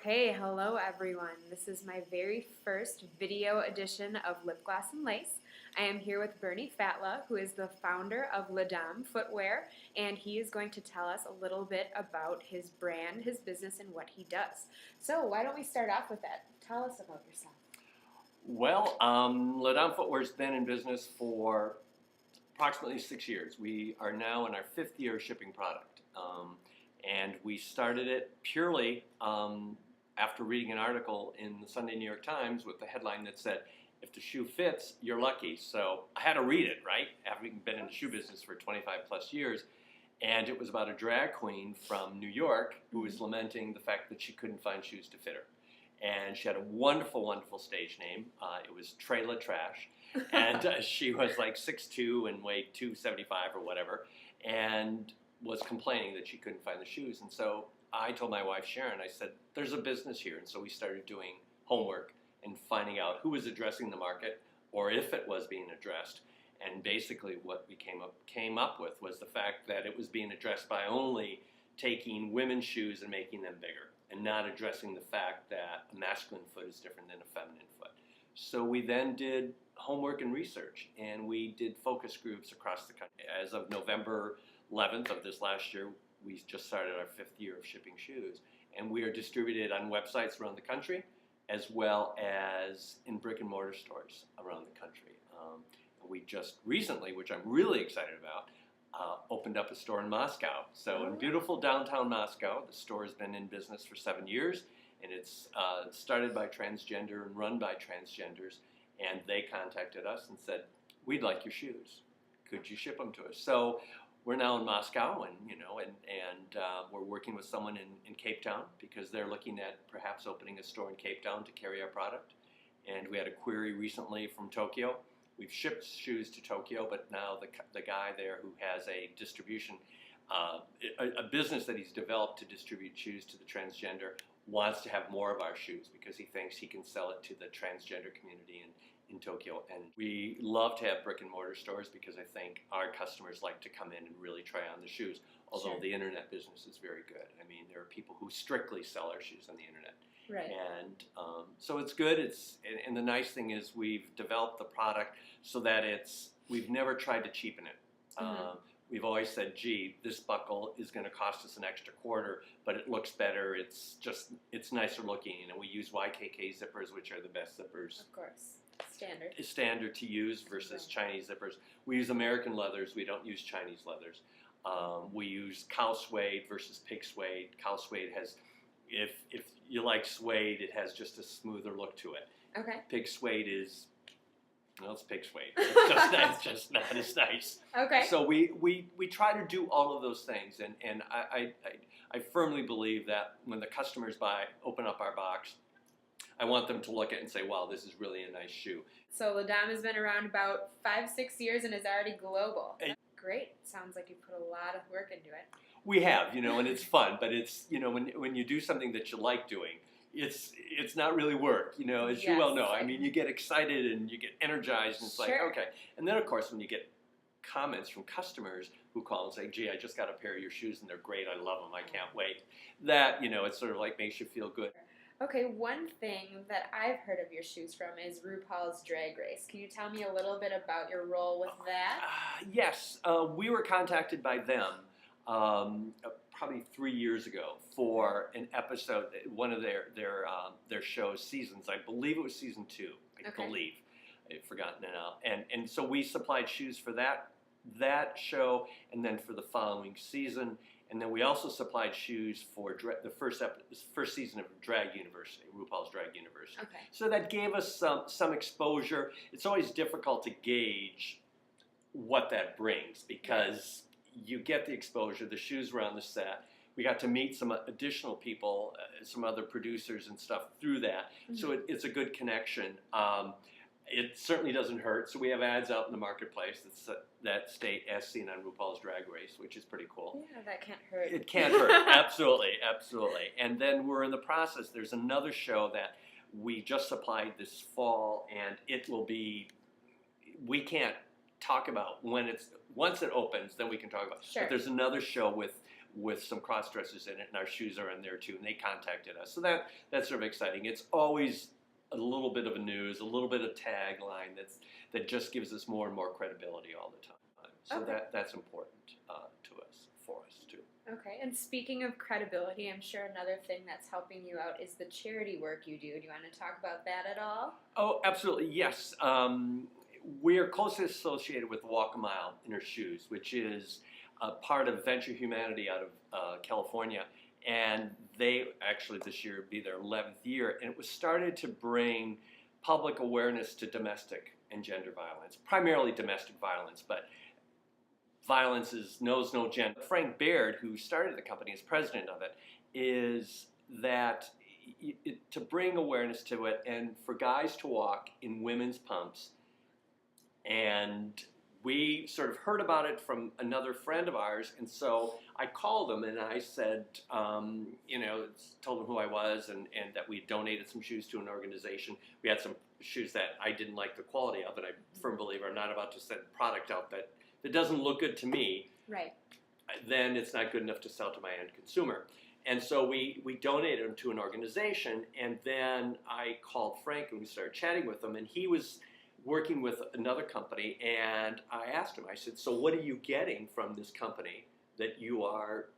Okay, hello everyone. This is my very first video edition of Lipgloss and Lace. I am here with Bernie Fatla, who is the founder of Footwear, and he is going to tell us a little bit about his brand, his business, and what he does. So why don't we start off with that? Tell us about yourself. Well, Footwear's been in business for approximately 6 years. We are now in our 5th year of shipping product. And we started it purely after reading an article in the Sunday New York Times with the headline that said, if the shoe fits, you're lucky. So I had to read it, right? Having been in the shoe business for 25 plus years. And it was about a drag queen from New York who was lamenting the fact that she couldn't find shoes to fit her. And she had a wonderful, wonderful stage name. It was Trailer Trash. And she was like 6'2" and weighed 275 or whatever. And was complaining that she couldn't find the shoes. And so I told my wife Sharon, I said, there's a business here. And so we started doing homework and finding out who was addressing the market or if it was being addressed. And basically what we came up with was the fact that it was being addressed by only taking women's shoes and making them bigger and not addressing the fact that a masculine foot is different than a feminine foot. So we then did homework and research, and we did focus groups across the country. As of November 11th of this last year, we just started our 5th year of shipping shoes, and we are distributed on websites around the country as well as in brick and mortar stores around the country. We just recently, which I'm really excited about, opened up a store in Moscow. So in beautiful downtown Moscow, the store has been in business for 7 years, and it's started by transgender and run by transgenders, and they contacted us and said, we'd like your shoes. Could you ship them to us? So we're now in Moscow, and we're working with someone in Cape Town because they're looking at perhaps opening a store in Cape Town to carry our product. And we had a query recently from Tokyo. We've shipped shoes to Tokyo, but now the guy there who has a distribution, a business that he's developed to distribute shoes to the transgender, wants to have more of our shoes because he thinks he can sell it to the transgender community in Tokyo. And we love to have brick and mortar stores because I think our customers like to come in and really try on the shoes, although Sure. The internet business is very good. I mean, there are people who strictly sell our shoes on the internet. Right. And so it's good. And the nice thing is we've developed the product so that we've never tried to cheapen it. We've always said, gee, this buckle is going to cost us an extra quarter, but it looks better. It's nicer looking. We use YKK zippers, which are the best zippers. Of course. Standard. It's standard to use versus Chinese zippers. We use American leathers. We don't use Chinese leathers. We use cow suede versus pig suede. Cow suede has, if you like suede, it has just a smoother look to it. Okay. Pig suede is, well, it's pig suede. It's just not as nice. Okay. So we try to do all of those things, and I firmly believe that when the customers open up our box, I want them to look at it and say, wow, this is really a nice shoe. So Ladam has been around about 5-6 years and is already global. That's great. Sounds like you put a lot of work into it. We have, and it's fun, but it's, when you do something that you like doing, it's not really work, as you well know. I mean, you get excited and you get energized, and it's like, okay. And then, of course, when you get comments from customers who call and say, gee, I just got a pair of your shoes and they're great, I love them, I can't wait. That, it sort of like makes you feel good. Okay, one thing that I've heard of your shoes from is RuPaul's Drag Race. Can you tell me a little bit about your role with that? Yes, we were contacted by them probably 3 years ago for an episode, one of their show's seasons. I believe it was season 2. I believe. I've forgotten it now. And so we supplied shoes for that show, and then for the following season. And then we also supplied shoes for the first season of Drag University, RuPaul's Drag University. Okay. So that gave us some exposure. It's always difficult to gauge what that brings because you get the exposure. The shoes were on the set. We got to meet some additional people, some other producers and stuff through that. So it's a good connection. It certainly doesn't hurt. So we have ads out in the marketplace that state as seen on RuPaul's Drag Race, which is pretty cool. Yeah, that can't hurt. It can't hurt. Absolutely, absolutely. And then we're in the process. There's another show that we just supplied this fall, and it will be, we can't talk about once it opens, then we can talk about it. Sure. But there's another show with with some cross dressers in it, and our shoes are in there too. And they contacted us, so that's sort of exciting. It's always a little bit of a news, a little bit of tagline that just gives us more and more credibility all the time. So Okay. that's important for us too. Okay, and speaking of credibility, I'm sure another thing that's helping you out is the charity work you do. Do you want to talk about that at all? Oh, absolutely, yes. We are closely associated with Walk a Mile in Her Shoes, which is a part of Venture Humanity out of California. And they actually this year will be their 11th year. And it was started to bring public awareness to domestic and gender violence, primarily domestic violence, but violence knows no gender. Frank Baird, who started the company as president of it, is that to bring awareness to it and for guys to walk in women's pumps. And we sort of heard about it from another friend of ours, and so I called him and I said, told him who I was and that we donated some shoes to an organization. We had some shoes that I didn't like the quality of, and I firm believer I'm not about to send product out that doesn't look good to me. Right. Then it's not good enough to sell to my end consumer. And so we donated them to an organization, and then I called Frank and we started chatting with him, and he was working with another company, and I asked him, I said, so what are you getting from this company that you are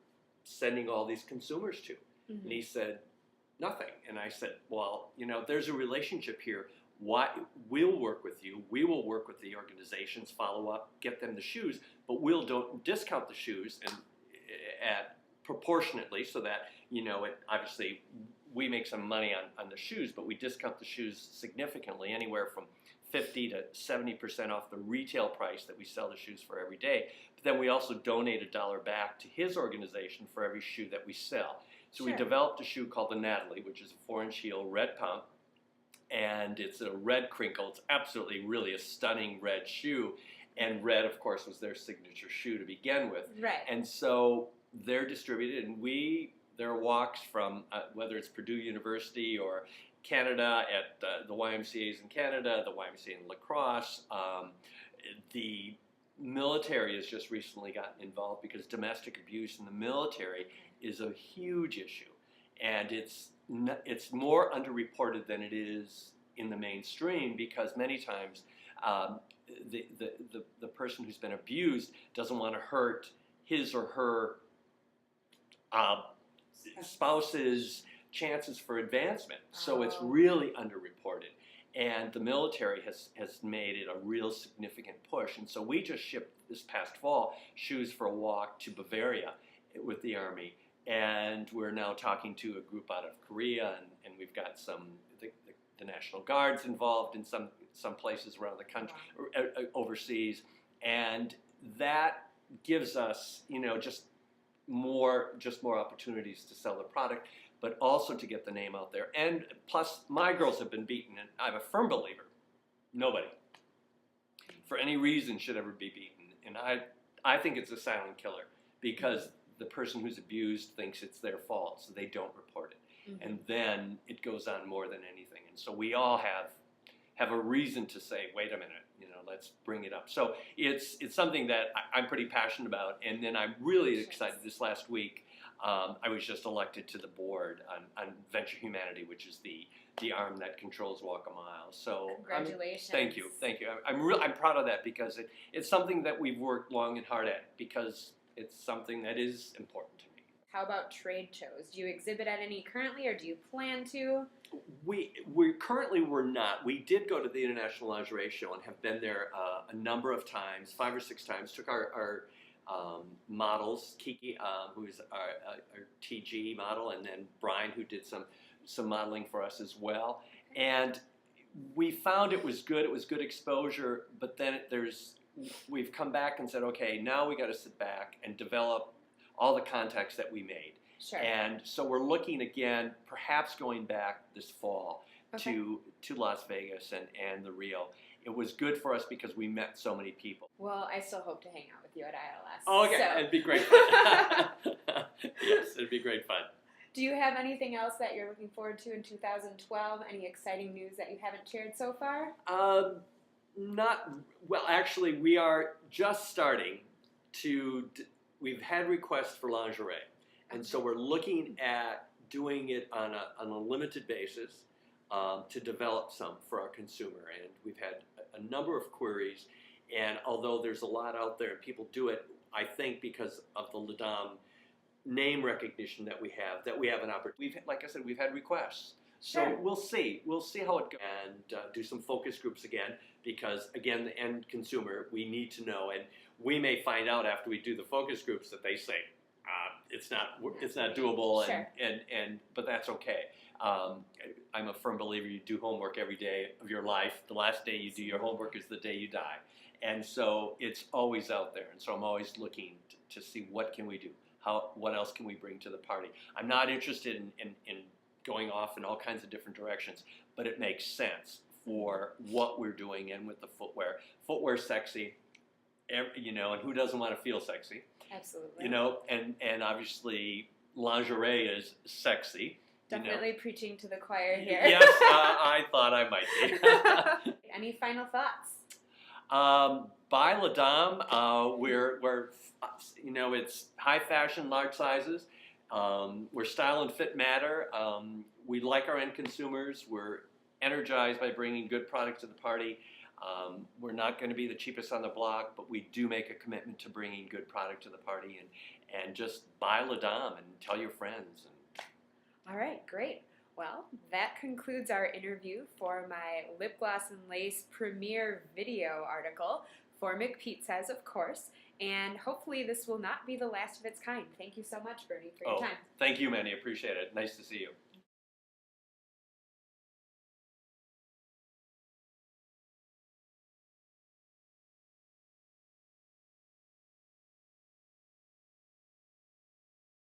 sending all these consumers to? Mm-hmm. And he said, nothing. And I said, well, there's a relationship here. Why? We'll work with you. We will work with the organizations, follow up, get them the shoes, but we'll don't discount the shoes and at proportionately so that, obviously we make some money on the shoes, but we discount the shoes significantly, anywhere from 50 to 70% off the retail price that we sell the shoes for every day. But then we also donate $1 back to his organization for every shoe that we sell. So Sure. we developed a shoe called the Natalie, which is a 4-inch heel red pump, and it's a red crinkle. It's absolutely really a stunning red shoe, and red, of course, was their signature shoe to begin with. Right. And so they're distributed, and there are walks from whether it's Purdue University or Canada at the YMCA's in Canada, the YMCA in La Crosse. The military has just recently gotten involved because domestic abuse in the military is a huge issue, and it's more underreported than it is in the mainstream because many times the person who's been abused doesn't want to hurt his or her spouse's chances for advancement. So it's really underreported. And the military has made it a real significant push. And so we just shipped this past fall shoes for a walk to Bavaria with the Army. And we're now talking to a group out of Korea, and we've got the National Guards involved in some places around the country, overseas. And that gives us, just more opportunities to sell the product, but also to get the name out there. And plus, my girls have been beaten, and I'm a firm believer, nobody, for any reason, should ever be beaten. And I think it's a silent killer because the person who's abused thinks it's their fault, so they don't report it. Mm-hmm. And then it goes on more than anything. And so we all have a reason to say, wait a minute, let's bring it up. So it's something that I'm pretty passionate about. And then I'm really excited. This last week, I was just elected to the board on Venture Humanity, which is the arm that controls Walk a Mile. So congratulations. Thank you. I'm proud of that because it's something that we've worked long and hard at because it's something that is important to me. How about trade shows? Do you exhibit at any currently, or do you plan to? We're not. We did go to the International Lingerie Show and have been there a number of times, 5 or 6 times. Took our models, Kiki, who's our TG model, and then Brian, who did some modeling for us as well. And we found it was good. It was good exposure, but then we've come back and said, okay, now we got to sit back and develop all the contacts that we made. Sure. And so we're looking again, perhaps going back this fall to Las Vegas and the Rio. It was good for us because we met so many people. Well, I still hope to hang out with you at ILS. Oh, okay, so. It'd be great fun. Yes, it'd be great fun. Do you have anything else that you're looking forward to in 2012? Any exciting news that you haven't shared so far? Actually, we are just starting to we've had requests for lingerie, and so we're looking at doing it on a limited basis to develop some for our consumer. And we've had a number of queries, and although there's a lot out there and people do it, I think because of the Ladam name recognition that we have an opportunity. Like I said, we've had requests. So Sure. we'll see how it goes, and do some focus groups again, because again, the end consumer, we need to know, and we may find out after we do the focus groups that they say it's not doable, Sure. and but that's okay. I'm a firm believer you do homework every day of your life. The last day you do your homework is the day you die, and so it's always out there. And so I'm always looking to see what can we do, what else can we bring to the party. I'm not interested in going off in all kinds of different directions, but it makes sense for what we're doing and with the footwear. Footwear's sexy, you know, and who doesn't want to feel sexy? Absolutely. You know, and obviously lingerie is sexy. Definitely preaching to the choir here. Yes, I thought I might be. Any final thoughts? By Ladam, we're you know, it's high fashion, large sizes. We're style and fit matter. We like our end consumers. We're energized by bringing good product to the party. We're not going to be the cheapest on the block, but we do make a commitment to bringing good product to the party, and just buy Ladam and tell your friends. All right, great. Well, that concludes our interview for my Lipgloss and Lace premiere video article for McPete Sez, of course, and hopefully this will not be the last of its kind. Thank you so much, Bernie, for your time. Thank you, Mandy. Appreciate it. Nice to see you.